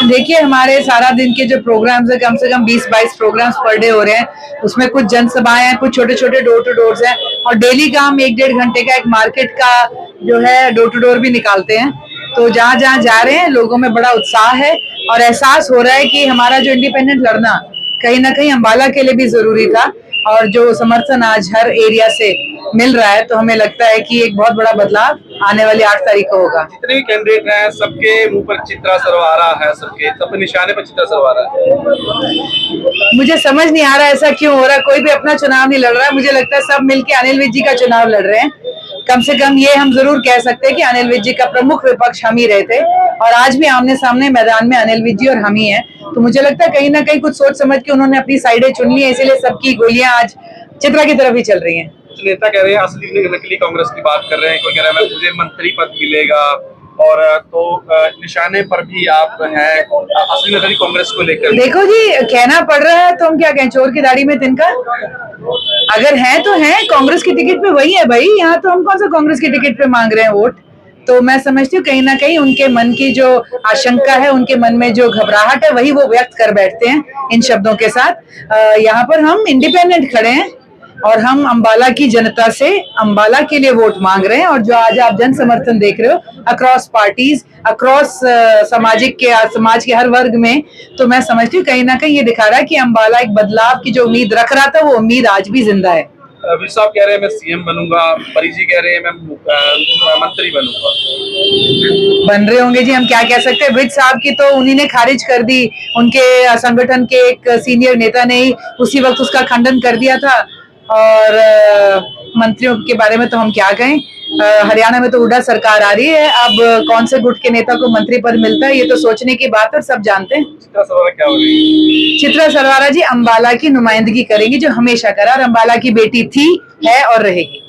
देखिए हमारे सारा दिन के जो प्रोग्राम्स है कम से कम 20-22 प्रोग्राम्स पर डे हो रहे हैं। उसमें कुछ जनसभाएं हैं, कुछ छोटे छोटे डोर टू डोर्स हैं और डेली का हम 1-1.5 घंटे का एक मार्केट का जो है डोर टू डोर भी निकालते हैं। तो जहाँ जहाँ जा रहे हैं लोगों में बड़ा उत्साह है और एहसास हो रहा है कि हमारा जो इंडिपेंडेंट लड़ना कहीं ना कहीं अम्बाला के लिए भी जरूरी था और जो समर्थन आज हर एरिया से मिल रहा है तो हमें लगता है कि एक बहुत बड़ा बदलाव आने वाली 8 तारीख को होगा। जितने भी कैंडिडेट हैं सबके मुंह पर चित्रा सरवारा है, सबके निशाने पर चित्रा सरवारा है। मुझे समझ नहीं आ रहा ऐसा क्यों हो रहा है। कोई भी अपना चुनाव नहीं लड़ रहा है। मुझे लगता है सब मिलके अनिल विज जी का चुनाव लड़ रहे हैं। कम से कम ये हम जरूर कह सकते हैं कि अनिल विज जी का प्रमुख विपक्ष हम ही रहे थे और आज भी आमने सामने मैदान में अनिल विज जी और हम ही हैं। तो मुझे लगता है कहीं ना कहीं कुछ सोच समझ के उन्होंने अपनी साइडें चुन ली है, इसीलिए सबकी गोलियां आज चित्रा की तरफ ही चल रही हैं। कुछ नेता कह रहे हैं असली नकली कांग्रेस की बात कर रहे हैं, कोई कह रहा है मुझे मंत्री पद मिलेगा और तो निशाने पर भी आप हैं असली नकली कांग्रेस को लेकर। देखो जी कहना पड़ रहा है तो हम क्या कहें, चोर की दाढ़ी में तिनका। अगर है तो है, कांग्रेस की टिकट पे वही है भाई। यहाँ तो हम कौन सा कांग्रेस की टिकट पे मांग रहे हैं वोट। तो मैं समझती हूँ कहीं ना कहीं उनके मन की जो आशंका है, उनके मन में जो घबराहट है वही वो व्यक्त कर बैठते हैं इन शब्दों के साथ। यहाँ पर हम इंडिपेंडेंट खड़े हैं और हम अम्बाला की जनता से अम्बाला के लिए वोट मांग रहे हैं और जो आज आप जन समर्थन देख रहे हो अक्रॉस पार्टीज, अक्रॉस समाज के हर वर्ग में, तो मैं समझती हूँ कहीं ना कहीं ये दिखा रहा है कि अम्बाला एक बदलाव की जो उम्मीद रख रहा था वो उम्मीद आज भी जिंदा है। विज साहब कह रहे हैं मैं सीएम बनूंगा, परिजी कह रहे हैं मैं मंत्री बनूंगा। बन रहे होंगे जी, हम क्या कह सकते हैं। विज साहब की तो उन्हीं ने खारिज कर दी, उनके संगठन के एक सीनियर नेता ने ही उसी वक्त उसका खंडन कर दिया था। और मंत्रियों के बारे में तो हम क्या कहें। हरियाणा में तो हुड्डा सरकार आ रही है, अब कौन से गुट के नेता को मंत्री पद मिलता है ये तो सोचने की बात है, सब जानते हैं। चित्रा सरवारा क्या हो रही है? चित्रा सरवारा जी अम्बाला की नुमाइंदगी करेंगी जो हमेशा करा और अम्बाला की बेटी थी, है और रहेगी।